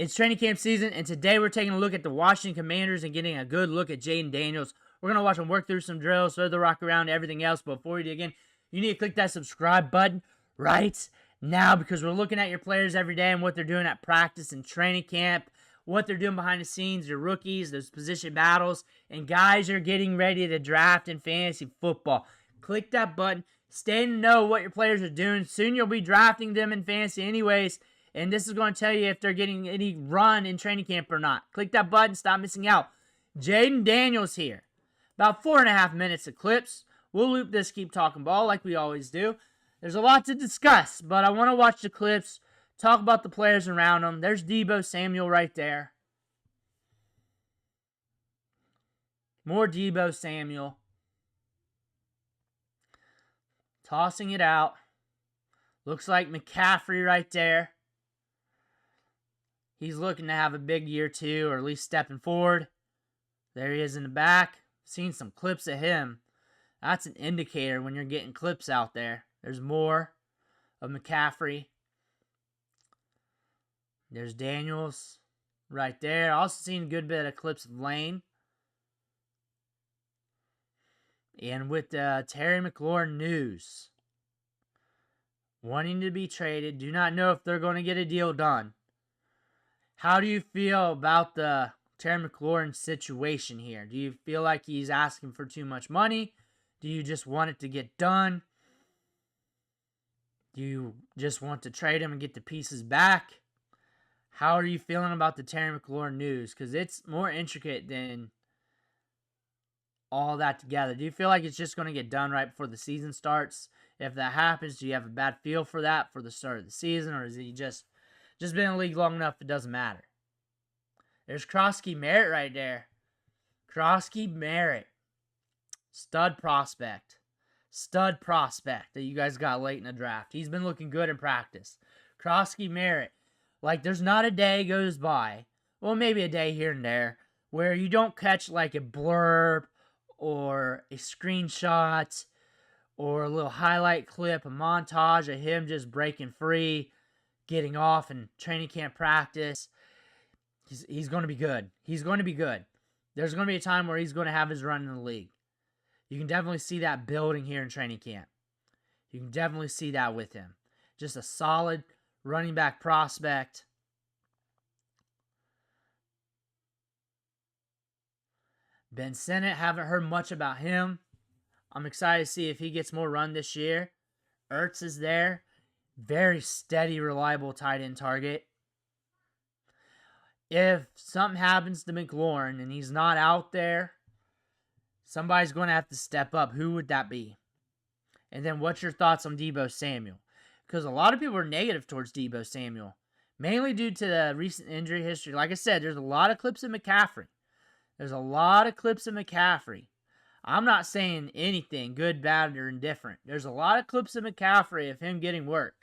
It's training camp season, and today we're taking a look at the Washington Commanders and getting a good look at Jayden Daniels. We're going to watch him work through some drills, throw the rock around, everything else. But before we dig in, you need to click that subscribe button right now because we're looking at your players every day and what they're doing at practice and training camp, what they're doing behind the scenes, your rookies, those position battles, and guys are getting ready to draft in fantasy football. Click that button. Stay to know what your players are doing. Soon you'll be drafting them in fantasy anyways. And this is going to tell you if they're getting any run in training camp or not. Click that button. Stop missing out. Jayden Daniels here. About 4.5 minutes of clips. We'll loop this, keep talking ball like we always do. There's a lot to discuss, but I want to watch the clips, talk about the players around them. There's Deebo Samuel right there. More Deebo Samuel. Tossing it out. Looks like McCaffrey right there. He's looking to have a big year too, or at least stepping forward. There he is in the back. Seen some clips of him. That's an indicator when you're getting clips out there. There's more of McCaffrey. There's Daniels right there. Also seen a good bit of clips of Lane. And with Terry McLaurin news, wanting to be traded, do not know if they're going to get a deal done. How do you feel about the Terry McLaurin situation here? Do you feel like he's asking for too much money? Do you just want it to get done? Do you just want to trade him and get the pieces back? How are you feeling about the Terry McLaurin news? Because it's more intricate than all that together. Do you feel like it's just going to get done right before the season starts? If that happens, do you have a bad feel for that for the start of the season? Or is he just been in the league long enough it doesn't matter? There's Krosky Merritt right there. Krosky Merritt. Stud prospect. Stud prospect that you guys got late in the draft. He's been looking good in practice. Krosky Merritt. Like, there's not a day goes by, well, maybe a day here and there, where you don't catch like a blurb or a screenshot or a little highlight clip, a montage of him just breaking free, getting off in training camp practice. He's going to be good. He's going to be good. There's going to be a time where he's going to have his run in the league. You can definitely see that building here in training camp. You can definitely see that with him. Just a solid running back prospect. Ben Sinnott, haven't heard much about him. I'm excited to see if he gets more run this year. Ertz is there. Very steady, reliable tight end target. If something happens to McLaurin and he's not out there, somebody's going to have to step up. Who would that be? And then what's your thoughts on Deebo Samuel? Because a lot of people are negative towards Deebo Samuel, mainly due to the recent injury history. Like I said, there's a lot of clips of McCaffrey. I'm not saying anything good, bad, or indifferent. There's a lot of clips of McCaffrey of him getting work.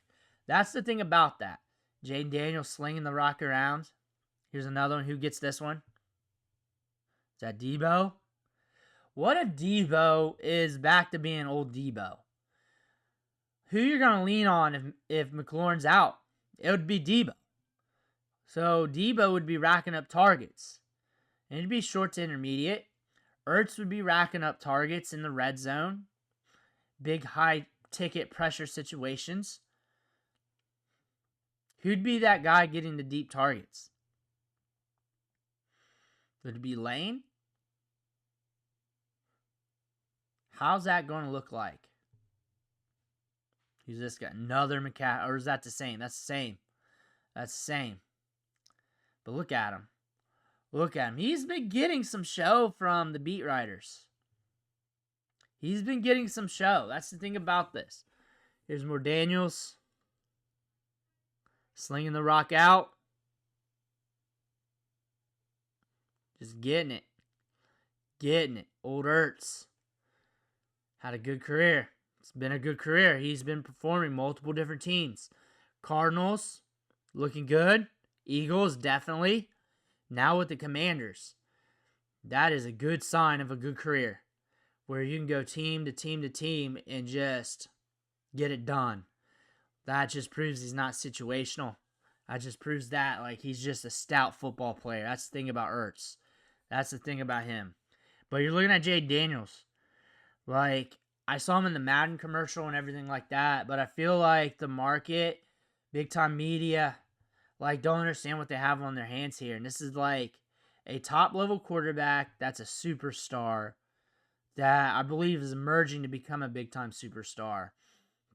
That's the thing about that. Jayden Daniels slinging the rock around. Here's another one. Who gets this one? Is that Deebo? What if Deebo is back to being old Deebo? Who you're going to lean on if McLaurin's out? It would be Deebo. So Deebo would be racking up targets. And it'd be short to intermediate. Ertz would be racking up targets in the red zone. Big high-ticket pressure situations. Who'd be that guy getting the deep targets? Would it be Lane? How's that going to look like? Who's this guy? Another McCaffrey. Or is that the same? That's the same. But look at him. He's been getting some show from the beat writers. That's the thing about this. Here's more Daniels. Slinging the rock out. Just getting it. Old Ertz. Had a good career. It's been a good career. He's been performing multiple different teams. Cardinals, looking good. Eagles, definitely. Now with the Commanders. That is a good sign of a good career. Where you can go team to team to team and just get it done. That just proves he's not situational. That just proves that, like, he's just a stout football player. That's the thing about Ertz. That's the thing about him. But you're looking at Jayden Daniels. Like, I saw him in the Madden commercial and everything like that, but I feel like the market, big-time media, like, don't understand what they have on their hands here. And this is, like, a top-level quarterback that's a superstar that I believe is emerging to become a big-time superstar.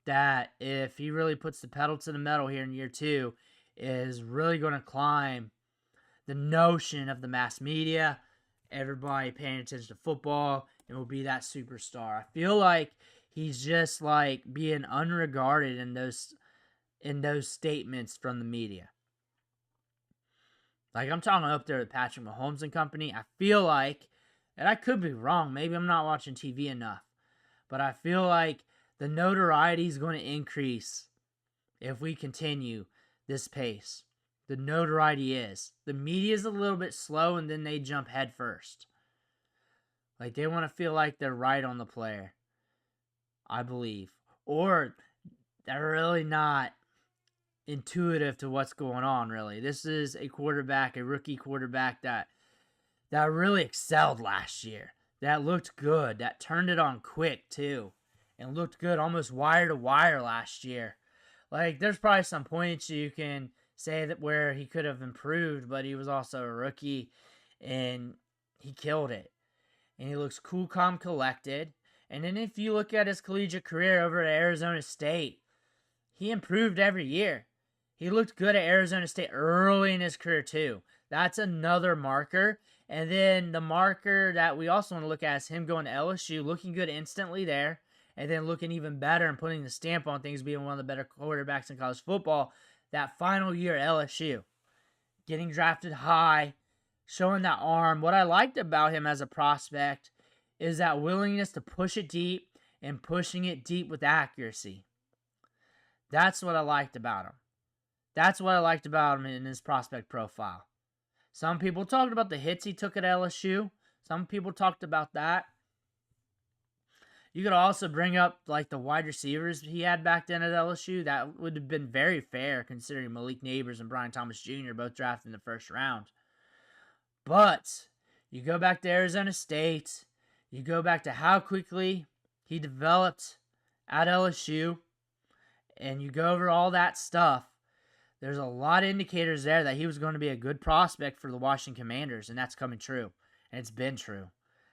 That if he really puts the pedal to the metal here in year 2, is really going to climb the notion of the mass media, everybody paying attention to football, and will be that superstar. I feel like he's just like being unregarded in those statements from the media. Like, I'm talking up there with Patrick Mahomes and company. I feel like, and I could be wrong, maybe I'm not watching TV enough, but I feel like the notoriety is going to increase if we continue this pace. The notoriety is. The media is a little bit slow, and then they jump head first. Like, they want to feel like they're right on the player, I believe. Or they're really not intuitive to what's going on, really. This is a quarterback, a rookie quarterback that really excelled last year. That looked good. That turned it on quick, too. And looked good almost wire to wire last year. Like, there's probably some points you can say that where he could have improved, but he was also a rookie, and he killed it. And he looks cool, calm, collected. And then if you look at his collegiate career over at Arizona State, he improved every year. He looked good at Arizona State early in his career, too. That's another marker. And then the marker that we also want to look at is him going to LSU, looking good instantly there, and then looking even better and putting the stamp on things, being one of the better quarterbacks in college football that final year at LSU. Getting drafted high, showing that arm. What I liked about him as a prospect is that willingness to push it deep and pushing it deep with accuracy. That's what I liked about him. That's what I liked about him in his prospect profile. Some people talked about the hits he took at LSU. Some people talked about that. You could also bring up like the wide receivers he had back then at LSU. That would have been very fair considering Malik Nabers and Brian Thomas Jr. both drafted in the first round. But you go back to Arizona State. You go back to how quickly he developed at LSU. And you go over all that stuff. There's a lot of indicators there that he was going to be a good prospect for the Washington Commanders. And that's coming true. And it's been true.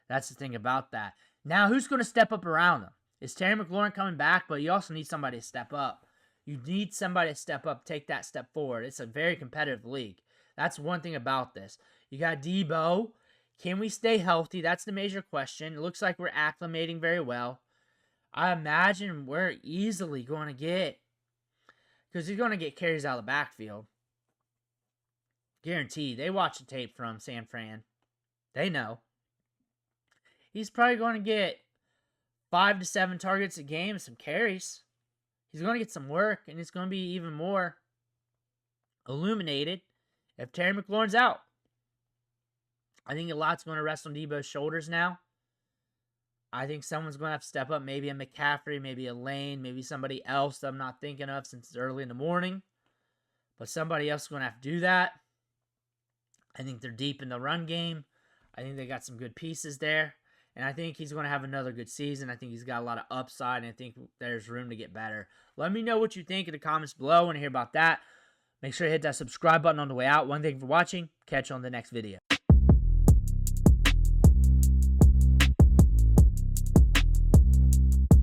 That's the thing about that. Now, who's going to step up around him? Is Terry McLaurin coming back? But you also need somebody to step up. You need somebody to step up, take that step forward. It's a very competitive league. That's one thing about this. You got Deebo. Can we stay healthy? That's the major question. It looks like we're acclimating very well. I imagine we're easily going to get, because he's going to get carries out of the backfield. Guaranteed. They watch the tape from San Fran. They know. He's probably going to get 5 to 7 targets a game and some carries. He's going to get some work, and it's going to be even more illuminated if Terry McLaurin's out. I think a lot's going to rest on Deebo's shoulders now. I think someone's going to have to step up. Maybe a McCaffrey, maybe a Lane, maybe somebody else that I'm not thinking of since it's early in the morning. But somebody else is going to have to do that. I think they're deep in the run game. I think they got some good pieces there. And I think he's going to have another good season. I think he's got a lot of upside, and I think there's room to get better. Let me know what you think in the comments below. I want to hear about that. Make sure to hit that subscribe button on the way out. One thing for watching. Catch you on the next video.